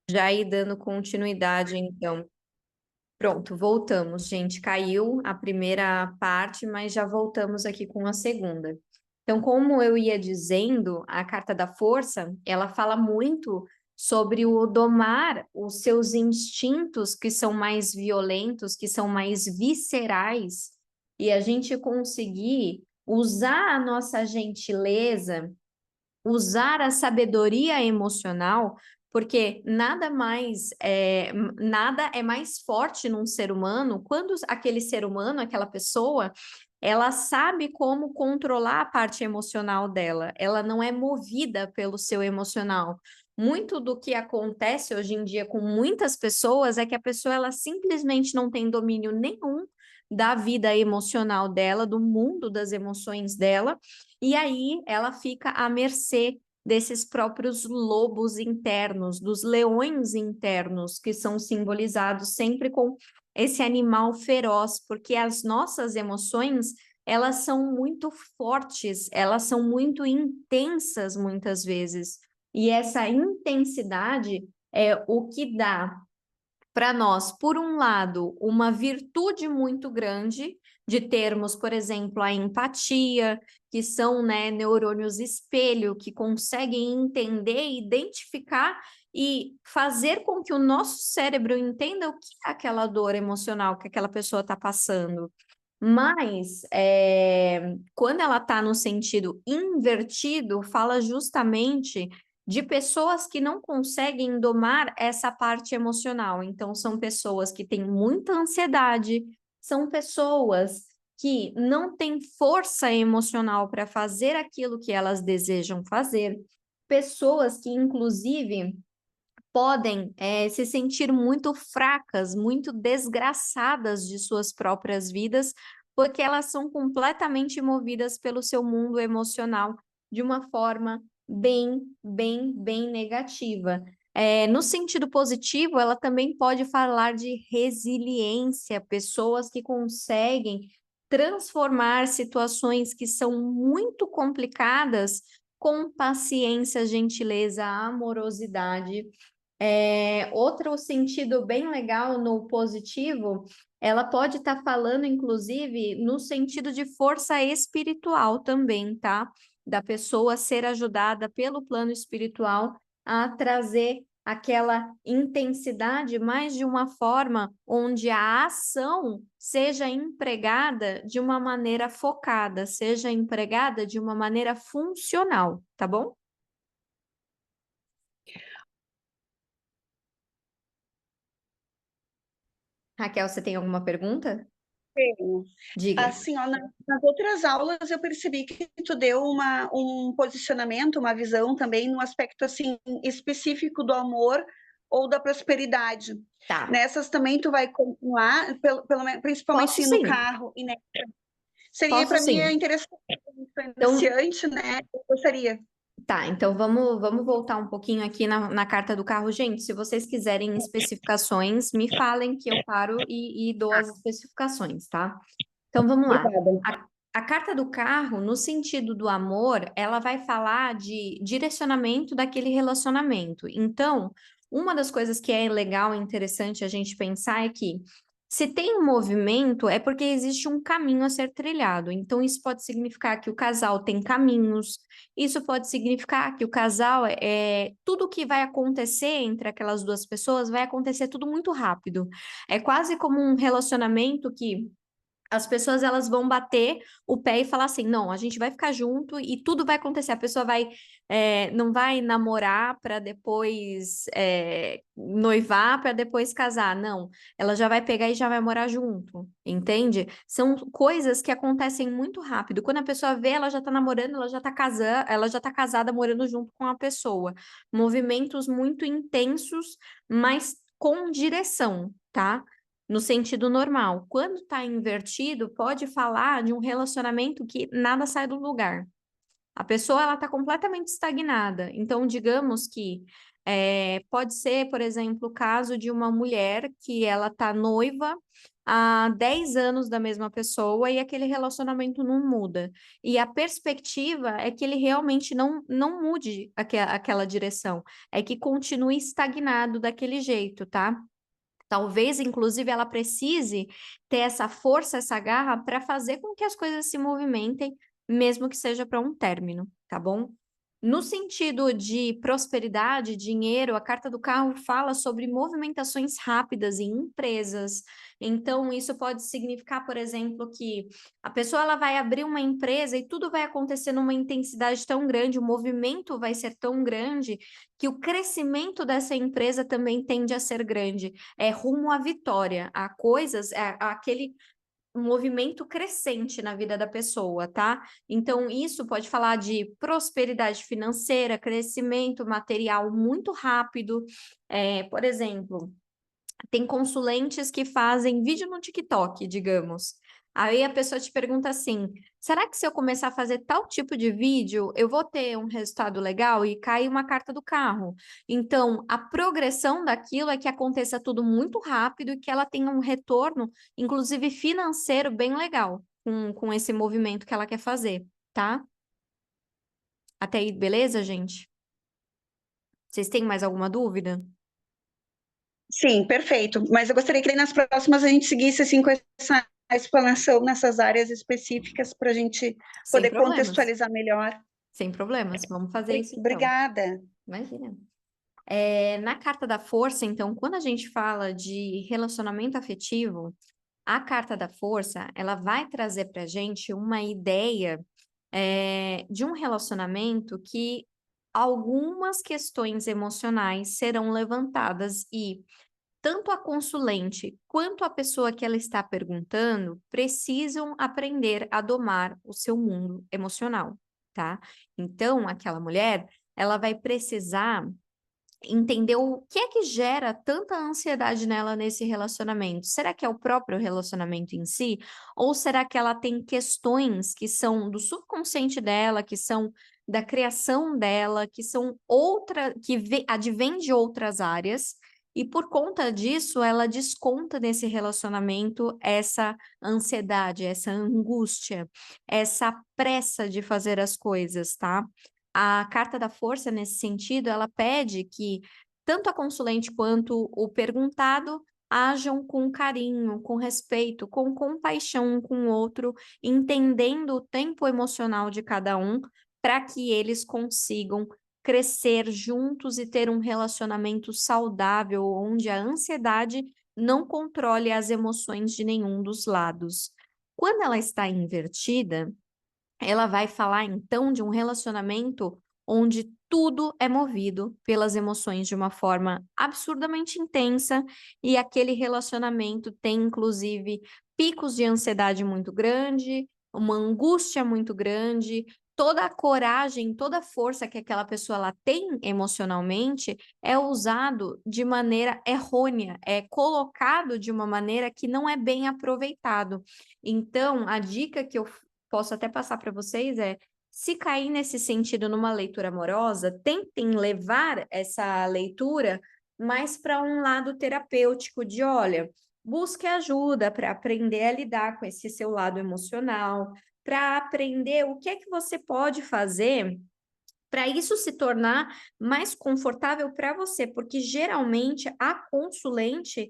Já ir dando continuidade, então. Pronto, voltamos, gente. Caiu a primeira parte, mas já voltamos aqui com a segunda. Então, como eu ia dizendo, a carta da força, ela fala muito sobre o domar os seus instintos que são mais violentos, que são mais viscerais, e a gente conseguir usar a nossa gentileza, usar a sabedoria emocional, porque nada é mais forte num ser humano quando aquele ser humano, aquela pessoa, ela sabe como controlar a parte emocional dela, ela não é movida pelo seu emocional. Muito do que acontece hoje em dia com muitas pessoas é que a pessoa ela simplesmente não tem domínio nenhum da vida emocional dela, do mundo das emoções dela, e aí ela fica à mercê desses próprios lobos internos, dos leões internos, que são simbolizados sempre com esse animal feroz, porque as nossas emoções, elas são muito fortes, elas são muito intensas muitas vezes. E essa intensidade é o que dá para nós, por um lado, uma virtude muito grande de termos, por exemplo, a empatia, que são, né, neurônios espelho, que conseguem entender, identificar e fazer com que o nosso cérebro entenda o que é aquela dor emocional que aquela pessoa está passando. Mas, quando ela está no sentido invertido, fala justamente de pessoas que não conseguem domar essa parte emocional. Então, são pessoas que têm muita ansiedade, são pessoas que não têm força emocional para fazer aquilo que elas desejam fazer, pessoas que, inclusive, podem se sentir muito fracas, muito desgraçadas de suas próprias vidas, porque elas são completamente movidas pelo seu mundo emocional de uma forma bem negativa. No sentido positivo, ela também pode falar de resiliência, pessoas que conseguem transformar situações que são muito complicadas com paciência, gentileza, amorosidade. Outro sentido bem legal no positivo, ela pode estar falando, inclusive, no sentido de força espiritual também, tá? Da pessoa ser ajudada pelo plano espiritual a trazer aquela intensidade, mas de uma forma onde a ação seja empregada de uma maneira focada, seja empregada de uma maneira funcional, tá bom? Raquel, você tem alguma pergunta? Tenho. Diga. Assim, ó, nas outras aulas eu percebi que tu deu um posicionamento, uma visão também no aspecto assim específico do amor ou da prosperidade. Tá. Nessas também tu vai continuar, Posso principalmente no sim. carro, e né? Seria Posso para mim é sim. interessante, sou Então, iniciante, né? Eu gostaria. tá. Então, vamos voltar um pouquinho aqui na carta do carro. Gente, se vocês quiserem especificações, me falem que eu paro e dou as especificações, tá? Então, vamos lá. Obrigada. A carta do carro, no sentido do amor, ela vai falar de direcionamento daquele relacionamento. Então, uma das coisas que é legal e interessante a gente pensar é que se tem um movimento, é porque existe um caminho a ser trilhado. Então, isso pode significar que o casal tem caminhos, isso pode significar que o casal tudo que vai acontecer entre aquelas duas pessoas vai acontecer tudo muito rápido. É quase como um relacionamento que as pessoas elas vão bater o pé e falar assim, não, a gente vai ficar junto e tudo vai acontecer. A pessoa não vai namorar para depois noivar para depois casar, não. Ela já vai pegar e já vai morar junto, entende? São coisas que acontecem muito rápido. Quando a pessoa vê, ela já tá namorando, ela já tá casada morando junto com a pessoa. Movimentos muito intensos, mas com direção, tá? No sentido normal. Quando está invertido, pode falar de um relacionamento que nada sai do lugar. A pessoa ela está completamente estagnada. Então, digamos que pode ser, por exemplo, o caso de uma mulher que ela está noiva há 10 anos da mesma pessoa e aquele relacionamento não muda. E a perspectiva é que ele realmente não mude aquela direção, é que continue estagnado daquele jeito, tá? Talvez, inclusive, ela precise ter essa força, essa garra para fazer com que as coisas se movimentem, mesmo que seja para um término, tá bom? No sentido de prosperidade, dinheiro, a carta do carro fala sobre movimentações rápidas em empresas. Então, isso pode significar, por exemplo, que a pessoa ela vai abrir uma empresa e tudo vai acontecer numa intensidade tão grande, o movimento vai ser tão grande que o crescimento dessa empresa também tende a ser grande. É rumo à vitória, a coisas, aquele movimento crescente na vida da pessoa, tá? Então, isso pode falar de prosperidade financeira, crescimento material muito rápido. Por exemplo, tem consulentes que fazem vídeo no TikTok, digamos. Aí a pessoa te pergunta assim: será que se eu começar a fazer tal tipo de vídeo, eu vou ter um resultado legal? E cai uma carta do carro. Então, a progressão daquilo é que aconteça tudo muito rápido e que ela tenha um retorno, inclusive financeiro, bem legal com esse movimento que ela quer fazer, tá? Até aí, beleza, gente? Vocês têm mais alguma dúvida? Sim, perfeito. Mas eu gostaria que daí nas próximas a gente seguisse assim com essa explanação nessas áreas específicas para a gente Sem poder problemas. contextualizar melhor. Sem problemas. Vamos fazer isso então. Obrigada. Imagina. Na carta da força, então, quando a gente fala de relacionamento afetivo, a carta da força, ela vai trazer para a gente uma ideia de um relacionamento que algumas questões emocionais serão levantadas e tanto a consulente quanto a pessoa que ela está perguntando precisam aprender a domar o seu mundo emocional, tá? Então, aquela mulher, ela vai precisar entender o que é que gera tanta ansiedade nela nesse relacionamento. Será que é o próprio relacionamento em si? Ou será que ela tem questões que são do subconsciente dela, que são da criação dela, que são advém de outras áreas? E por conta disso, ela desconta nesse relacionamento essa ansiedade, essa angústia, essa pressa de fazer as coisas, tá? A carta da força, nesse sentido, ela pede que tanto a consulente quanto o perguntado ajam com carinho, com respeito, com compaixão um com o outro, entendendo o tempo emocional de cada um, para que eles consigam crescer juntos e ter um relacionamento saudável, onde a ansiedade não controle as emoções de nenhum dos lados. Quando ela está invertida, ela vai falar então de um relacionamento onde tudo é movido pelas emoções de uma forma absurdamente intensa e aquele relacionamento tem inclusive picos de ansiedade muito grande, uma angústia muito grande, toda a coragem, toda a força que aquela pessoa ela tem emocionalmente é usado de maneira errônea, é colocado de uma maneira que não é bem aproveitado. Então, a dica que eu posso até passar para vocês se cair nesse sentido numa leitura amorosa, tentem levar essa leitura mais para um lado terapêutico de, olha, busque ajuda para aprender a lidar com esse seu lado emocional, para aprender o que é que você pode fazer para isso se tornar mais confortável para você, porque geralmente a consulente,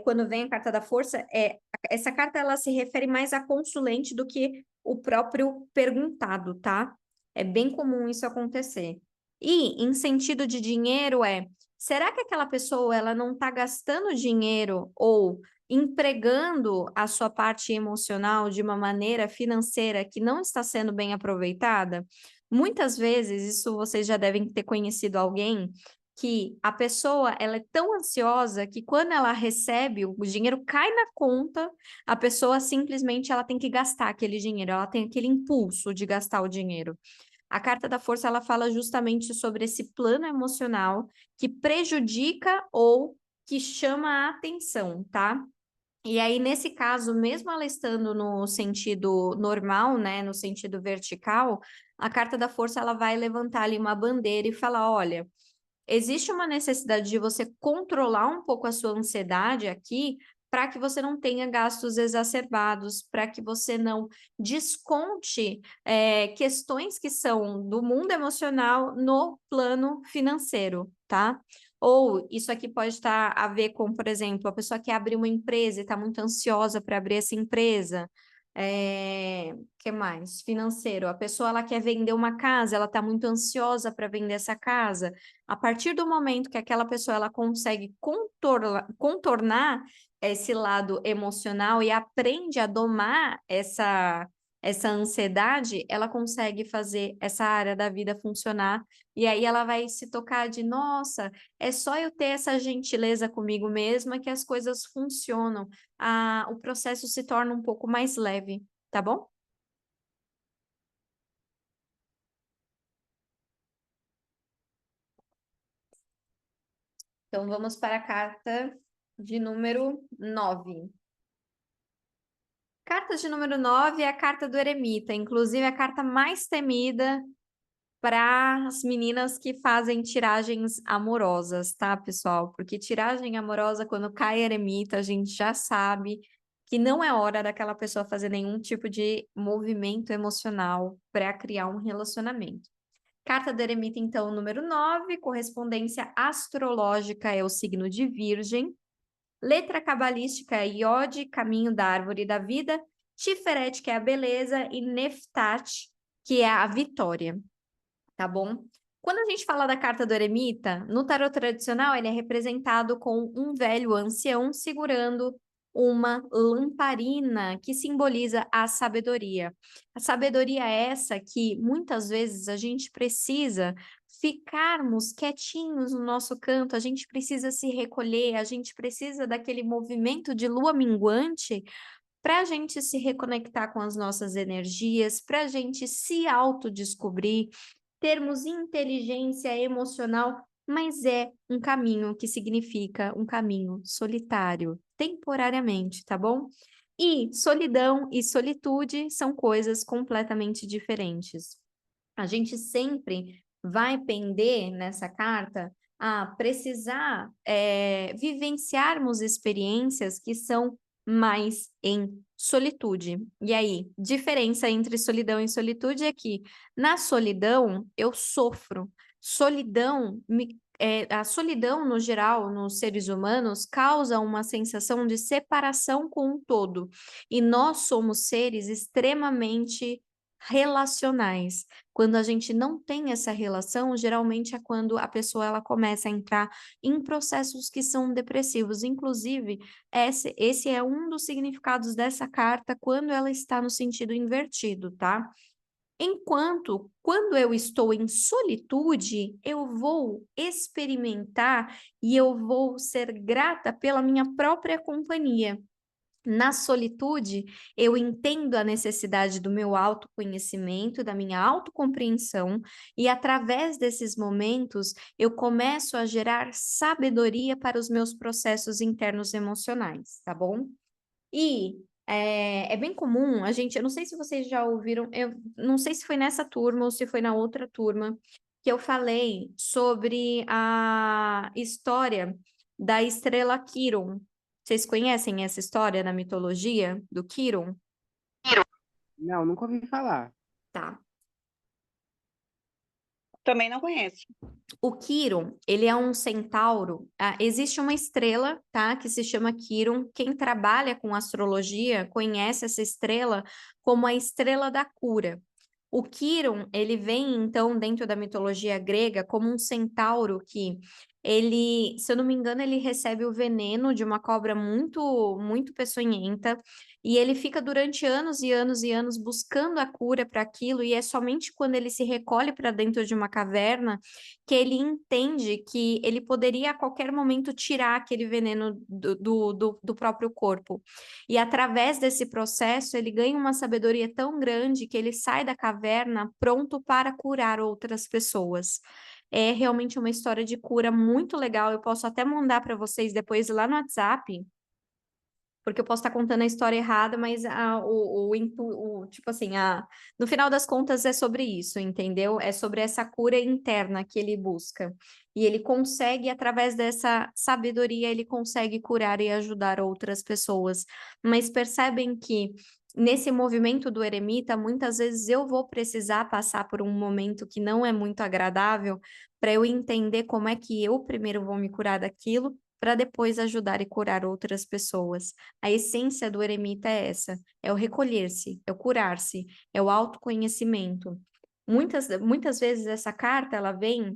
quando vem a carta da força, essa carta ela se refere mais à consulente do que o próprio perguntado, tá? É bem comum isso acontecer. E em sentido de dinheiro será que aquela pessoa ela não está gastando dinheiro ou empregando a sua parte emocional de uma maneira financeira que não está sendo bem aproveitada? Muitas vezes, isso vocês já devem ter conhecido alguém que a pessoa ela é tão ansiosa que quando ela recebe, o dinheiro cai na conta, a pessoa simplesmente ela tem que gastar aquele dinheiro, ela tem aquele impulso de gastar o dinheiro. A carta da força ela fala justamente sobre esse plano emocional que prejudica ou que chama a atenção, tá? E aí, nesse caso, mesmo ela estando no sentido normal, né, no sentido vertical, a carta da força ela vai levantar ali uma bandeira e falar: olha, existe uma necessidade de você controlar um pouco a sua ansiedade aqui, para que você não tenha gastos exacerbados, para que você não desconte questões que são do mundo emocional no plano financeiro, tá? Ou isso aqui pode estar a ver com, por exemplo, a pessoa quer abrir uma empresa e está muito ansiosa para abrir essa empresa. Que mais? Financeiro. A pessoa ela quer vender uma casa, ela está muito ansiosa para vender essa casa. A partir do momento que aquela pessoa ela consegue contornar esse lado emocional e aprende a domar essa ansiedade, ela consegue fazer essa área da vida funcionar. E aí ela vai se tocar de, nossa, é só eu ter essa gentileza comigo mesma que as coisas funcionam. O processo se torna um pouco mais leve, tá bom? Então vamos para a carta de número 9. Carta de número 9 é a carta do eremita, inclusive a carta mais temida para as meninas que fazem tiragens amorosas, tá, pessoal? Porque tiragem amorosa, quando cai eremita, a gente já sabe que não é hora daquela pessoa fazer nenhum tipo de movimento emocional para criar um relacionamento. Carta do eremita, então, número 9, correspondência astrológica é o signo de Virgem. Letra cabalística, Iod, caminho da árvore da vida. Tiferet, que é a beleza, e Neftat, que é a vitória, tá bom? Quando a gente fala da carta do eremita, no tarot tradicional ele é representado com um velho ancião segurando uma lamparina que simboliza a sabedoria. A sabedoria é essa que muitas vezes a gente precisa ficarmos quietinhos no nosso canto, a gente precisa se recolher, a gente precisa daquele movimento de lua minguante para a gente se reconectar com as nossas energias, para a gente se autodescobrir, termos inteligência emocional, mas é um caminho que significa um caminho solitário, temporariamente, tá bom? E solidão e solitude são coisas completamente diferentes. A gente sempre vai pender nessa carta a precisar vivenciarmos experiências que são mais em solitude. E aí, diferença entre solidão e solitude é que na solidão eu sofro. A solidão, no geral, nos seres humanos, causa uma sensação de separação com o todo. E nós somos seres extremamente relacionais. Quando a gente não tem essa relação, geralmente é quando a pessoa ela começa a entrar em processos que são depressivos. Inclusive, esse é um dos significados dessa carta quando ela está no sentido invertido, tá? Enquanto, quando eu estou em solitude, eu vou experimentar e eu vou ser grata pela minha própria companhia. Na solitude, eu entendo a necessidade do meu autoconhecimento, da minha autocompreensão, e através desses momentos eu começo a gerar sabedoria para os meus processos internos emocionais, tá bom? E é bem comum, eu não sei se vocês já ouviram, eu não sei se foi nessa turma ou se foi na outra turma, que eu falei sobre a história da estrela Quiron. Vocês conhecem essa história na mitologia do Quiron? Não, nunca ouvi falar. Tá. Também não conheço. O Quiron, ele é um centauro. Existe uma estrela, tá, que se chama Quiron. Quem trabalha com astrologia conhece essa estrela como a estrela da cura. O Quiron, ele vem, então, dentro da mitologia grega, como um centauro que ele, se eu não me engano, ele recebe o veneno de uma cobra muito, muito peçonhenta, e ele fica durante anos e anos e anos buscando a cura para aquilo, e é somente quando ele se recolhe para dentro de uma caverna que ele entende que ele poderia a qualquer momento tirar aquele veneno do próprio corpo. E através desse processo, ele ganha uma sabedoria tão grande que ele sai da caverna pronto para curar outras pessoas. É realmente uma história de cura muito legal. Eu posso até mandar para vocês depois lá no WhatsApp porque eu posso estar contando a história errada, mas tipo assim, no final das contas é sobre isso, entendeu? É sobre essa cura interna que ele busca. E ele consegue, através dessa sabedoria, ele consegue curar e ajudar outras pessoas. Mas percebem que nesse movimento do eremita, muitas vezes eu vou precisar passar por um momento que não é muito agradável para eu entender como é que eu primeiro vou me curar daquilo, para depois ajudar e curar outras pessoas. A essência do eremita é essa, é o recolher-se, é o curar-se, é o autoconhecimento. Muitas vezes essa carta, ela vem,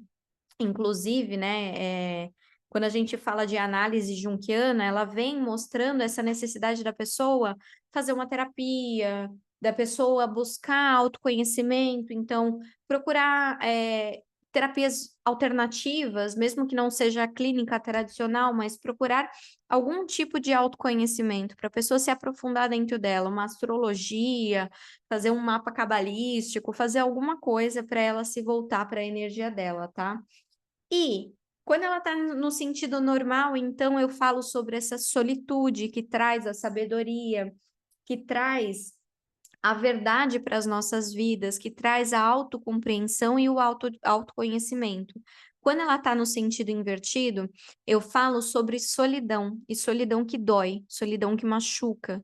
inclusive, né, quando a gente fala de análise junguiana, ela vem mostrando essa necessidade da pessoa fazer uma terapia, da pessoa buscar autoconhecimento, então procurar terapias alternativas, mesmo que não seja a clínica tradicional, mas procurar algum tipo de autoconhecimento para a pessoa se aprofundar dentro dela, uma astrologia, fazer um mapa cabalístico, fazer alguma coisa para ela se voltar para a energia dela, tá? E quando ela está no sentido normal, então eu falo sobre essa solitude que traz a sabedoria, que traz a verdade para as nossas vidas, que traz a autocompreensão e o autoconhecimento. Quando ela está no sentido invertido, eu falo sobre solidão, e solidão que dói, solidão que machuca.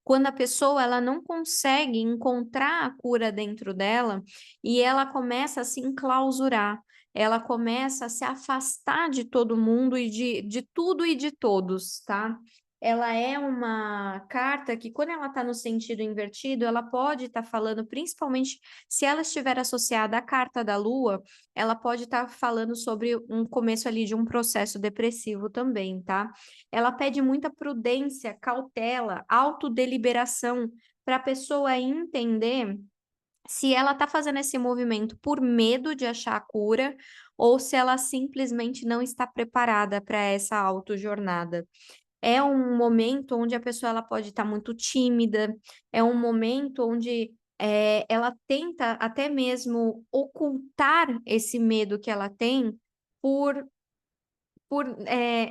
Quando a pessoa ela não consegue encontrar a cura dentro dela e ela começa a se enclausurar, ela começa a se afastar de todo mundo e de tudo e de todos, tá? Ela é uma carta que, quando ela está no sentido invertido, ela pode estar falando, principalmente se ela estiver associada à carta da Lua, ela pode estar falando sobre um começo ali de um processo depressivo também, tá? Ela pede muita prudência, cautela, autodeliberação, para a pessoa entender se ela está fazendo esse movimento por medo de achar a cura ou se ela simplesmente não está preparada para essa autojornada. É um momento onde a pessoa ela pode estar muito tímida, é um momento onde ela tenta até mesmo ocultar esse medo que ela tem por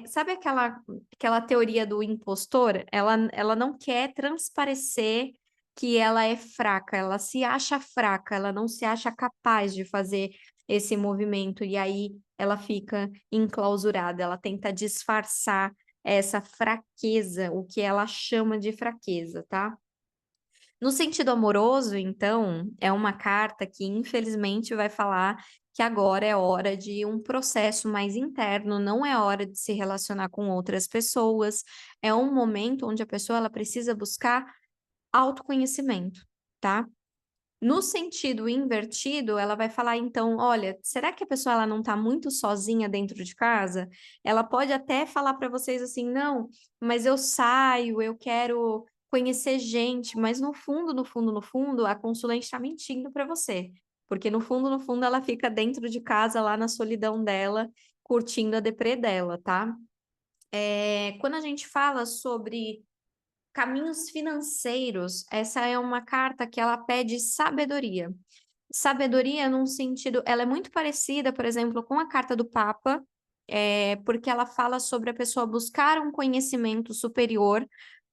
sabe aquela teoria do impostor? Ela não quer transparecer que ela é fraca, ela se acha fraca, ela não se acha capaz de fazer esse movimento, e aí ela fica enclausurada, ela tenta disfarçar essa fraqueza, o que ela chama de fraqueza, tá? No sentido amoroso, então, é uma carta que infelizmente vai falar que agora é hora de um processo mais interno, não é hora de se relacionar com outras pessoas, é um momento onde a pessoa ela precisa buscar autoconhecimento, tá? No sentido invertido, ela vai falar então, olha, será que a pessoa ela não está muito sozinha dentro de casa? Ela pode até falar para vocês assim, não, mas eu saio, eu quero conhecer gente, mas no fundo, no fundo, no fundo, a consulente está mentindo para você, porque no fundo, ela fica dentro de casa, lá na solidão dela, curtindo a deprê dela, tá? Quando a gente fala sobre caminhos financeiros, essa é uma carta que ela pede sabedoria. Sabedoria num sentido, ela é muito parecida, por exemplo, com a carta do Papa, porque ela fala sobre a pessoa buscar um conhecimento superior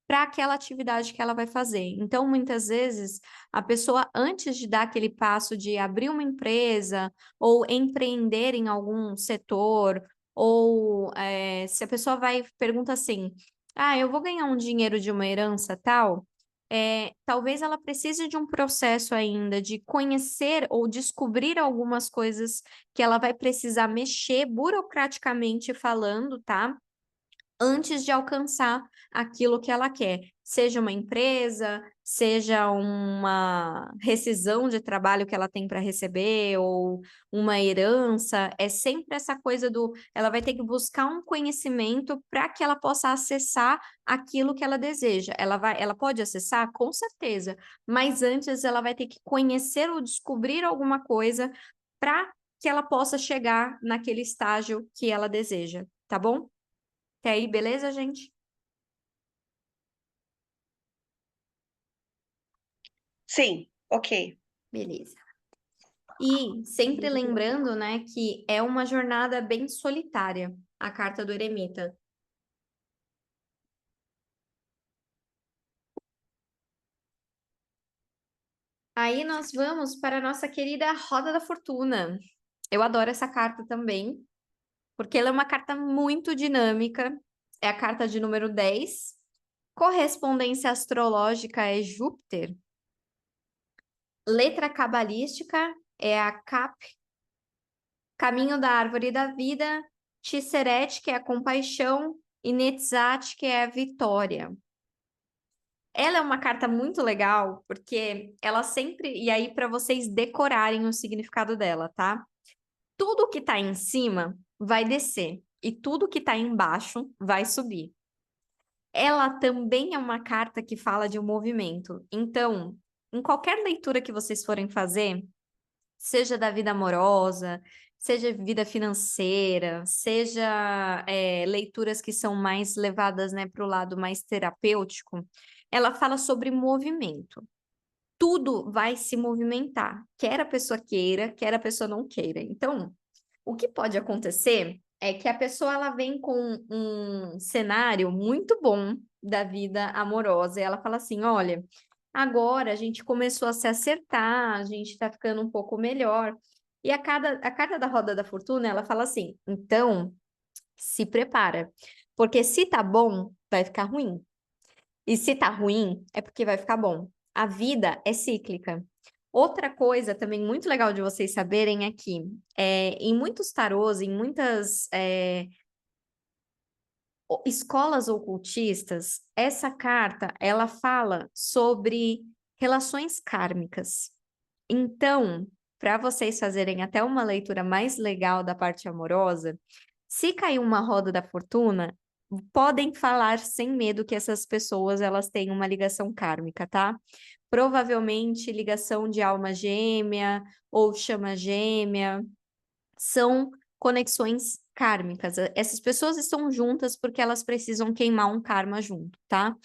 para aquela atividade que ela vai fazer. Então, muitas vezes, a pessoa, antes de dar aquele passo de abrir uma empresa ou empreender em algum setor, ou se a pessoa vai pergunta assim, eu vou ganhar um dinheiro de uma herança tal, talvez ela precise de um processo ainda de conhecer ou descobrir algumas coisas que ela vai precisar mexer burocraticamente falando, tá? Antes de alcançar aquilo que ela quer, seja uma empresa, seja uma rescisão de trabalho que ela tem para receber, ou uma herança, é sempre essa coisa ela vai ter que buscar um conhecimento para que ela possa acessar aquilo que ela deseja. Ela pode acessar? Com certeza, mas antes ela vai ter que conhecer ou descobrir alguma coisa para que ela possa chegar naquele estágio que ela deseja, tá bom? Até aí, beleza, gente? Sim, ok. Beleza. E sempre lembrando, né, que é uma jornada bem solitária, a carta do eremita. Aí nós vamos para a nossa querida Roda da Fortuna. Eu adoro essa carta também, porque ela é uma carta muito dinâmica. É a carta de número 10. Correspondência astrológica é Júpiter. Letra cabalística é a Cap. Caminho da árvore da vida. Tisseret, que é a compaixão. E Netzat, que é a vitória. Ela é uma carta muito legal, porque ela sempre. E aí, para vocês decorarem o significado dela, tá? Tudo que tá em cima vai descer, e tudo que tá embaixo vai subir. Ela também é uma carta que fala de um movimento. Então, em qualquer leitura que vocês forem fazer, seja da vida amorosa, seja vida financeira, seja leituras que são mais levadas, né, para o lado mais terapêutico, ela fala sobre movimento. Tudo vai se movimentar, quer a pessoa queira, quer a pessoa não queira. Então, o que pode acontecer é que a pessoa ela vem com um cenário muito bom da vida amorosa e ela fala assim: olha, agora a gente começou a se acertar, a gente está ficando um pouco melhor. E a carta da Roda da Fortuna ela fala assim: então se prepara, porque se tá bom, vai ficar ruim. E se tá ruim, é porque vai ficar bom. A vida é cíclica. Outra coisa também muito legal de vocês saberem é que em muitos tarôs, em muitas escolas ocultistas, essa carta ela fala sobre relações kármicas. Então, para vocês fazerem até uma leitura mais legal da parte amorosa, se cair uma roda da fortuna, podem falar sem medo que essas pessoas elas têm uma ligação kármica, tá? Provavelmente ligação de alma gêmea ou chama gêmea, são conexões kármicas. Essas pessoas estão juntas porque elas precisam queimar um karma junto, tá?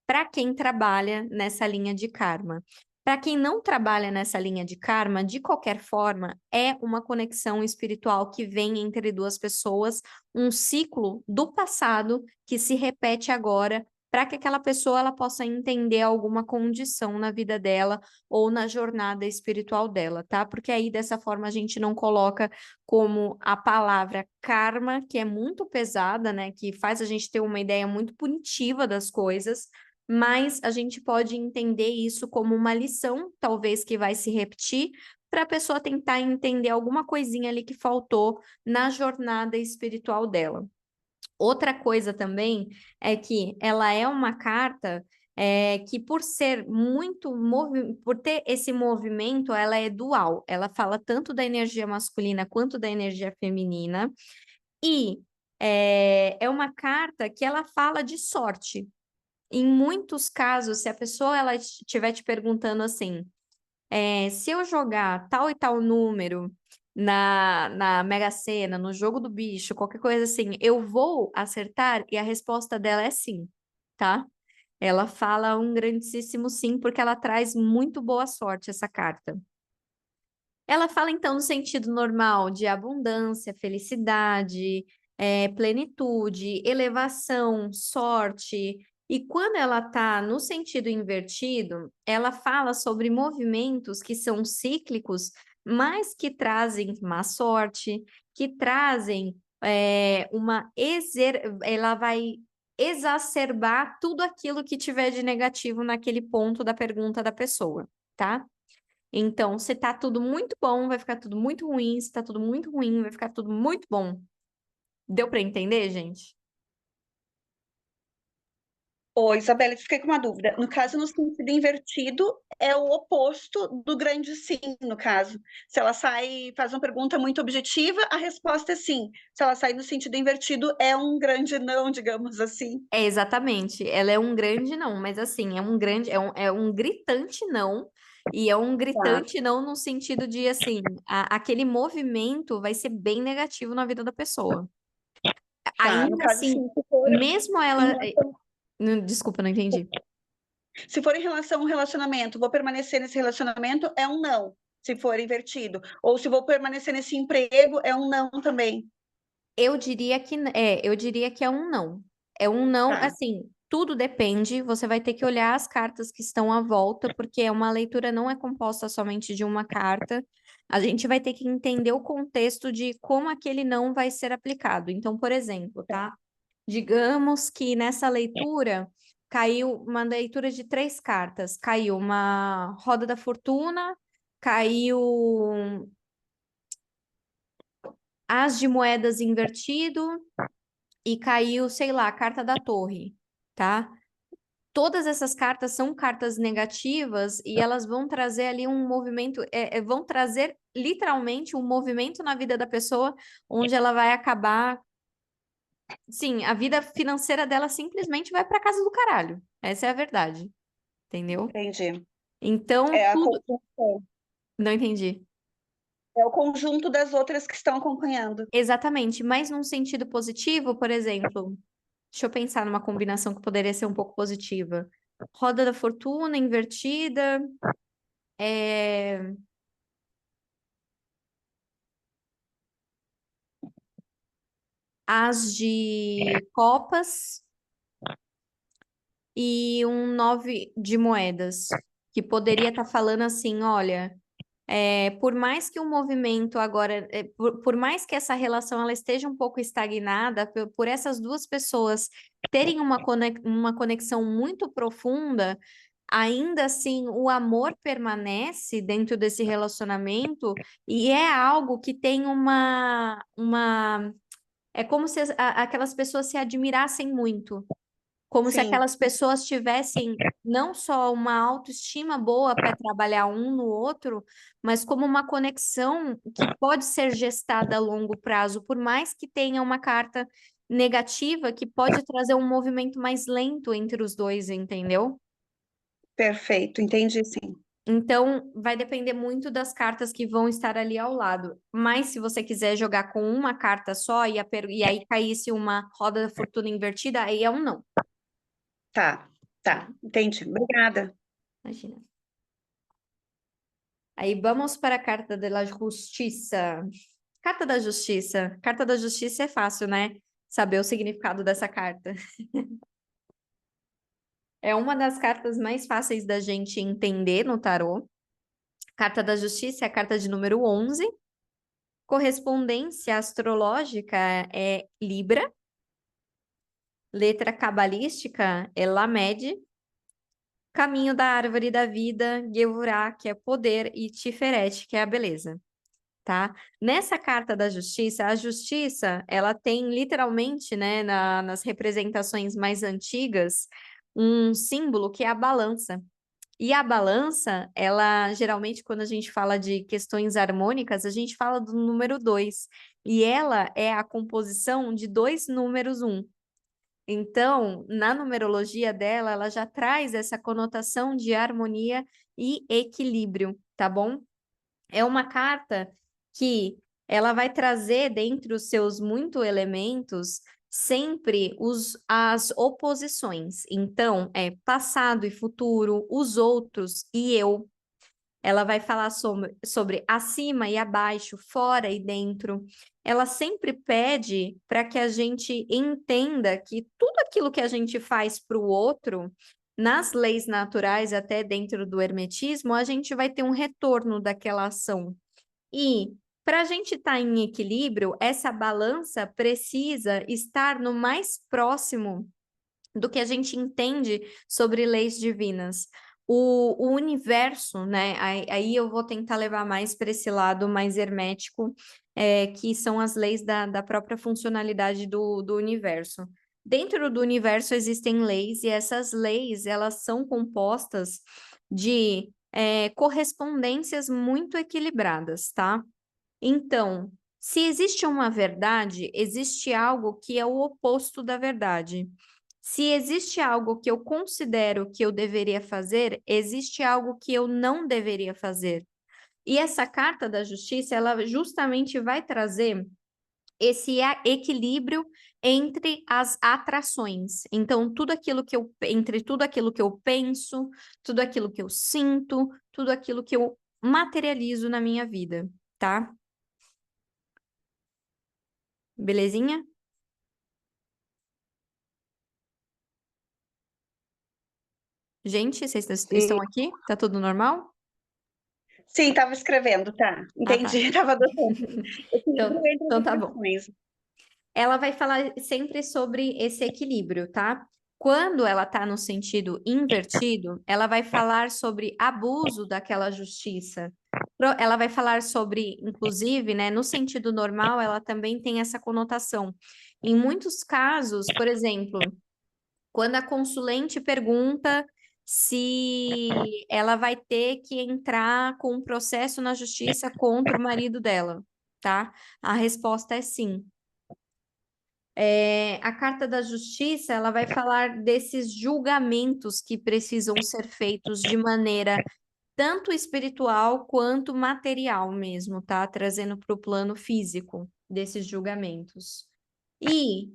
Para quem trabalha nessa linha de karma. Para quem não trabalha nessa linha de karma, de qualquer forma, é uma conexão espiritual que vem entre duas pessoas, um ciclo do passado que se repete agora, para que aquela pessoa ela possa entender alguma condição na vida dela ou na jornada espiritual dela, tá? Porque aí dessa forma a gente não coloca como a palavra karma, que é muito pesada, né? Que faz a gente ter uma ideia muito punitiva das coisas, mas a gente pode entender isso como uma lição, talvez que vai se repetir, para a pessoa tentar entender alguma coisinha ali que faltou na jornada espiritual dela. Outra coisa também é que ela é uma carta que por ser por ter esse movimento, ela é dual. Ela fala tanto da energia masculina quanto da energia feminina. E é uma carta que ela fala de sorte. Em muitos casos, se a pessoa ela estiver te perguntando assim, se eu jogar tal e tal número na Mega Sena, no jogo do bicho, qualquer coisa assim, eu vou acertar? E a resposta dela é sim, tá? Ela fala um grandíssimo sim, porque ela traz muito boa sorte, essa carta. Ela fala, então, no sentido normal de abundância, felicidade, plenitude, elevação, sorte. E quando ela está no sentido invertido, ela fala sobre movimentos que são cíclicos, mas que trazem má sorte, que trazem ela vai exacerbar tudo aquilo que tiver de negativo naquele ponto da pergunta da pessoa, tá? Então, se tá tudo muito bom, vai ficar tudo muito ruim. Se tá tudo muito ruim, vai ficar tudo muito bom. Deu para entender, gente? Ô, Isabela, fiquei com uma dúvida. No caso, no sentido invertido, é o oposto do grande sim, no caso. Se ela sai, faz uma pergunta muito objetiva, a resposta é sim. Se ela sai no sentido invertido, é um grande não, digamos assim. É exatamente. Ela é um grande não, mas assim, é um gritante não. E é um Tá, gritante não no sentido de assim, aquele movimento vai ser bem negativo na vida da pessoa. tá. No Ainda caso, assim, sim, se for mesmo em ela. relação, Desculpa, não entendi. se for em relação a um relacionamento, vou permanecer nesse relacionamento, é um não, se for invertido. Ou se vou permanecer nesse emprego, é um não também. Eu diria que é um não. É um não, Tá. assim, Tudo depende, você vai ter que olhar as cartas que estão à volta, porque uma leitura não é composta somente de uma carta. A gente vai ter que entender o contexto de como aquele não vai ser aplicado. Então, por exemplo, tá? Digamos que nessa leitura caiu uma leitura de 3 cartas. Caiu uma roda da fortuna, caiu as de moedas invertido e caiu, sei lá, a carta da torre, tá? Todas essas cartas são cartas negativas e elas vão trazer ali um movimento, vão trazer literalmente um movimento na vida da pessoa, onde ela vai acabar. Sim, a vida financeira dela simplesmente vai para casa do caralho. Essa é a verdade, entendeu? Entendi. Então, É a tudo. conjunção. Não entendi. É o conjunto das outras que estão acompanhando. Exatamente, mas num sentido positivo, por exemplo, deixa eu pensar numa combinação que poderia ser um pouco positiva. Roda da fortuna invertida, é, as de copas e um 9 de moedas, que poderia estar falando assim, olha, por mais que o movimento agora, por mais que essa relação ela esteja um pouco estagnada, por essas duas pessoas terem uma conexão muito profunda, ainda assim o amor permanece dentro desse relacionamento e é algo que tem é como se aquelas pessoas se admirassem muito. Como se Sim, aquelas pessoas tivessem não só uma autoestima boa para trabalhar um no outro, mas como uma conexão que pode ser gestada a longo prazo, por mais que tenha uma carta negativa que pode trazer um movimento mais lento entre os dois, entendeu? perfeito. Entendi, sim. Então, vai depender muito das cartas que vão estar ali ao lado. Mas se você quiser jogar com uma carta só e aí caísse uma roda da fortuna invertida, aí é um não, Tá, tá? tá. Entendi. Obrigada. Imagina. Aí vamos para a carta da justiça. Carta da justiça. Carta da justiça é fácil, né? Saber o significado dessa carta. É uma das cartas mais fáceis da gente entender no tarô. Carta da justiça é a carta de número 11. Correspondência astrológica é Libra. Letra cabalística é Lamed. Caminho da árvore da vida, Gevurah, que é poder, e Tiferet, que é a beleza. Tá? Nessa carta da justiça, a justiça, ela tem literalmente, né, nas representações mais antigas, um símbolo que é a balança. E a balança, ela, geralmente, quando a gente fala de questões harmônicas, a gente fala do número 2. E ela é a composição de dois números um. Então, na numerologia dela, ela já traz essa conotação de harmonia e equilíbrio, tá bom? É uma carta que ela vai trazer dentre os seus muitos elementos sempre as oposições. Então, é passado e futuro, os outros e eu. Ela vai falar sobre acima e abaixo, fora e dentro. Ela sempre pede para que a gente entenda que tudo aquilo que a gente faz para o outro, nas leis naturais, até dentro do hermetismo, a gente vai ter um retorno daquela ação. E para a gente estar em equilíbrio, essa balança precisa estar no mais próximo do que a gente entende sobre leis divinas. O universo, né? Aí eu vou tentar levar mais para esse lado mais hermético, que são as leis da própria funcionalidade do universo. Dentro do universo existem leis, e essas leis elas são compostas de correspondências muito equilibradas, tá? Então, se existe uma verdade, existe algo que é o oposto da verdade. Se existe algo que eu considero que eu deveria fazer, existe algo que eu não deveria fazer. E essa carta da justiça, ela justamente vai trazer esse equilíbrio entre as atrações. Então, entre tudo aquilo que eu penso, tudo aquilo que eu sinto, tudo aquilo que eu materializo na minha vida, tá? Belezinha? Gente, vocês Sim, estão aqui? Tá tudo normal? Sim, estava escrevendo, tá. Ah, tá. Entendi, estava adotando. Então, Equilíbrio entre então as tá bom. questões. Ela vai falar sempre sobre esse equilíbrio, tá? Quando ela tá no sentido invertido, ela vai falar sobre abuso daquela justiça. Ela vai falar sobre, inclusive, né, no sentido normal, ela também tem essa conotação. Em muitos casos, por exemplo, quando a consulente pergunta se ela vai ter que entrar com um processo na justiça contra o marido dela, tá? A resposta é sim. A Carta da Justiça, ela vai falar desses julgamentos que precisam ser feitos de maneira tanto espiritual quanto material mesmo, tá? Trazendo para o plano físico desses julgamentos. E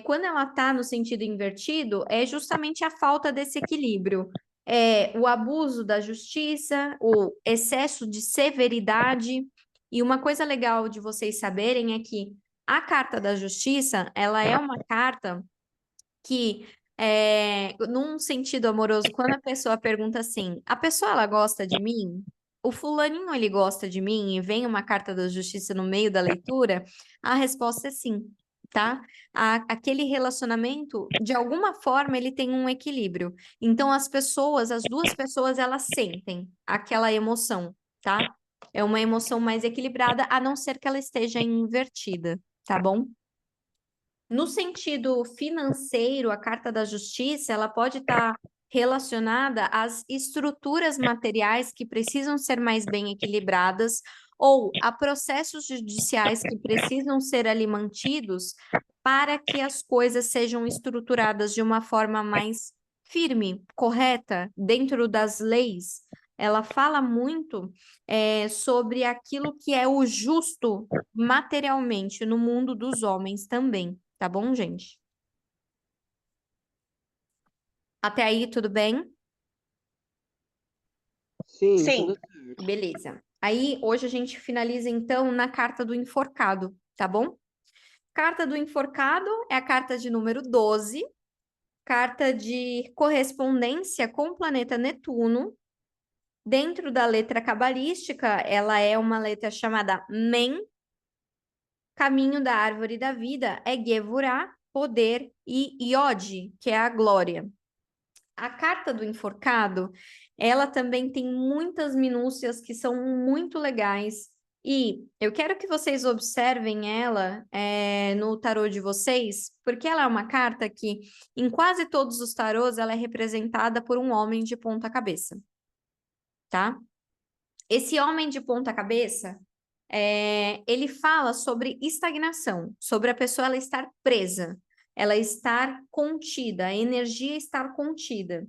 quando ela está no sentido invertido, é justamente a falta desse equilíbrio. O abuso da justiça, o excesso de severidade. E uma coisa legal de vocês saberem é que a Carta da Justiça, ela é uma carta que, num sentido amoroso, quando a pessoa pergunta assim, a pessoa ela gosta de mim? O fulaninho ele gosta de mim e vem uma carta da justiça no meio da leitura? A resposta é sim, tá? Aquele relacionamento, de alguma forma, ele tem um equilíbrio. Então, as duas pessoas, elas sentem aquela emoção, tá? É uma emoção mais equilibrada, a não ser que ela esteja invertida, tá bom? No sentido financeiro, a Carta da Justiça, ela pode estar relacionada às estruturas materiais que precisam ser mais bem equilibradas ou a processos judiciais que precisam ser ali mantidos para que as coisas sejam estruturadas de uma forma mais firme, correta, dentro das leis. Ela fala muito sobre aquilo que é o justo materialmente no mundo dos homens também. Tá bom, gente? Até aí, tudo bem? sim, Sim, tudo certo. Beleza. Aí, hoje a gente finaliza, então, na carta do enforcado, tá bom? Carta do enforcado é a carta de número 12, carta de correspondência com o planeta Netuno. Dentro da letra cabalística, ela é uma letra chamada Men. Caminho da árvore da vida é Gevurah, poder, e Iod, que é a glória. A carta do enforcado, ela também tem muitas minúcias que são muito legais. E eu quero que vocês observem ela no tarô de vocês, porque ela é uma carta que, em quase todos os tarôs, ela é representada por um homem de ponta cabeça, tá? Esse homem de ponta cabeça, ele fala sobre estagnação, sobre a pessoa ela estar presa, ela estar contida, a energia estar contida.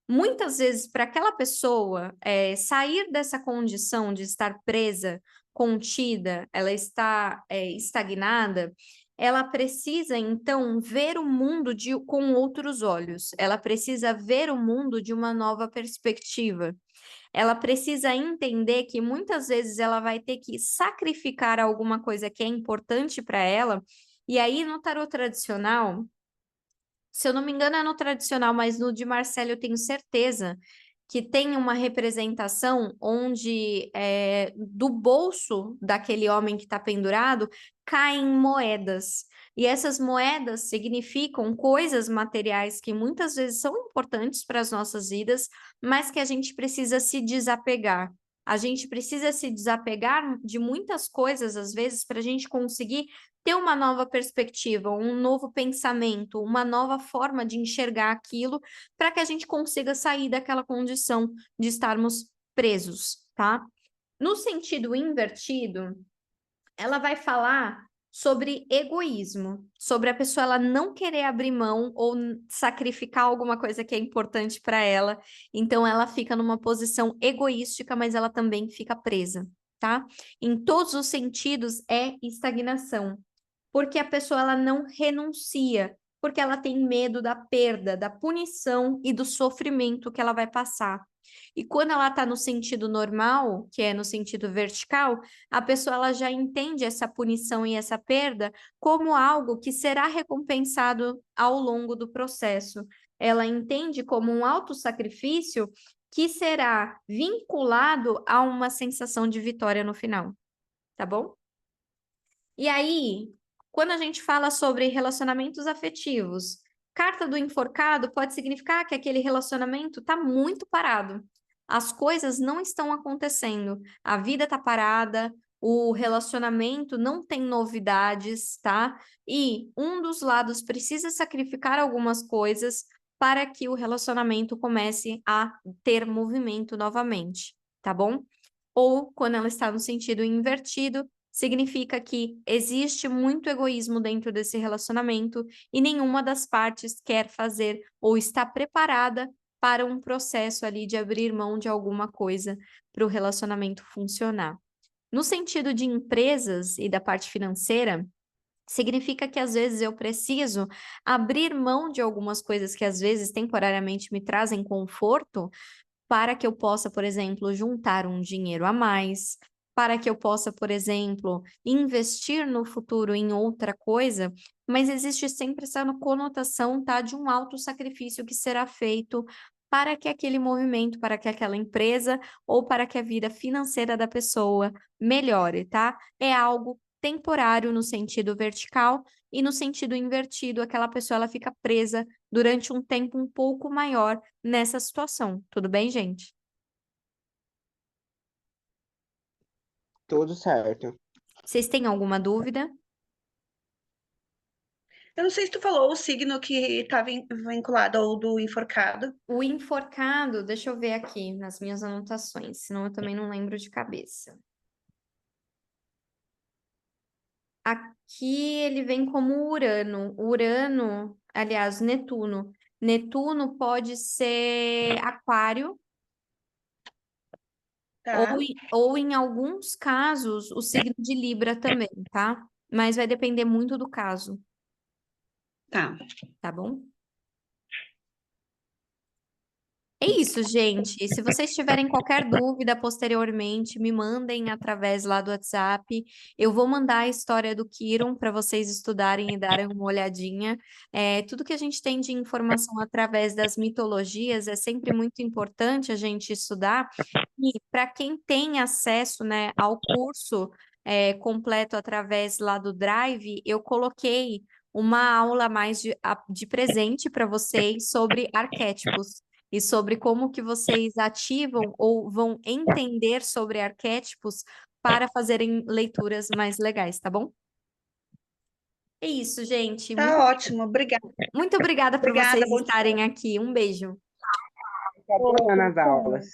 Muitas vezes, para aquela pessoa sair dessa condição de estar presa, contida, ela está estagnada, ela precisa, então, ver o mundo com outros olhos, ela precisa ver o mundo de uma nova perspectiva. Ela precisa entender que muitas vezes ela vai ter que sacrificar alguma coisa que é importante para ela. E aí, no tarot tradicional, se eu não me engano, é no tradicional, mas no de Marcelo eu tenho certeza que tem uma representação onde do bolso daquele homem que está pendurado caem moedas. E essas moedas significam coisas materiais que muitas vezes são importantes para as nossas vidas, mas que a gente precisa se desapegar. A gente precisa se desapegar de muitas coisas, às vezes, para a gente conseguir ter uma nova perspectiva, um novo pensamento, uma nova forma de enxergar aquilo, para que a gente consiga sair daquela condição de estarmos presos, tá? No sentido invertido, ela vai falar sobre egoísmo, sobre a pessoa ela não querer abrir mão ou sacrificar alguma coisa que é importante para ela, então ela fica numa posição egoística, mas ela também fica presa, tá? Em todos os sentidos é estagnação, porque a pessoa ela não renuncia, porque ela tem medo da perda, da punição e do sofrimento que ela vai passar. E quando ela está no sentido normal, que é no sentido vertical, a pessoa ela já entende essa punição e essa perda como algo que será recompensado ao longo do processo. ela entende como um autossacrifício que será vinculado a uma sensação de vitória no final, tá bom? E aí, quando a gente fala sobre relacionamentos afetivos, carta do enforcado pode significar que aquele relacionamento está muito parado. As coisas não estão acontecendo, a vida está parada, o relacionamento não tem novidades, tá? E um dos lados precisa sacrificar algumas coisas para que o relacionamento comece a ter movimento novamente, tá bom? Ou quando ela está no sentido invertido, significa que existe muito egoísmo dentro desse relacionamento e nenhuma das partes quer fazer ou está preparada para um processo ali de abrir mão de alguma coisa para o relacionamento funcionar. No sentido de empresas e da parte financeira, significa que às vezes eu preciso abrir mão de algumas coisas que às vezes temporariamente me trazem conforto para que eu possa, por exemplo, juntar um dinheiro a mais, para que eu possa, por exemplo, investir no futuro em outra coisa, mas existe sempre essa conotação, tá, de um alto sacrifício que será feito para que aquele movimento, para que aquela empresa ou para que a vida financeira da pessoa melhore, tá? É algo temporário no sentido vertical e no sentido invertido, aquela pessoa ela fica presa durante um tempo um pouco maior nessa situação. Tudo bem, gente? Tudo certo. Vocês têm alguma dúvida? Eu não sei se tu falou o signo que está vinculado ao do enforcado. O enforcado, deixa eu ver aqui nas minhas anotações, senão eu também não lembro de cabeça. Aqui ele vem como Urano. Urano, aliás, Netuno. Netuno pode ser Aquário, Tá, ou em alguns casos, o signo de Libra também, tá? Mas vai depender muito do caso, tá. tá bom? É isso, gente. E se vocês tiverem qualquer dúvida posteriormente, me mandem através lá do WhatsApp. Eu vou mandar a história do Kiron para vocês estudarem e darem uma olhadinha. Tudo que a gente tem de informação através das mitologias é sempre muito importante a gente estudar. E para quem tem acesso, né, ao curso completo através lá do Drive, eu coloquei uma aula a mais de presente para vocês sobre arquétipos e sobre como que vocês ativam ou vão entender sobre arquétipos para fazerem leituras mais legais, tá bom? É isso, gente. Tá ótimo, obrigada. Muito obrigada por Obrigada, vocês bom dia. estarem aqui. Um beijo. Tá nas aulas.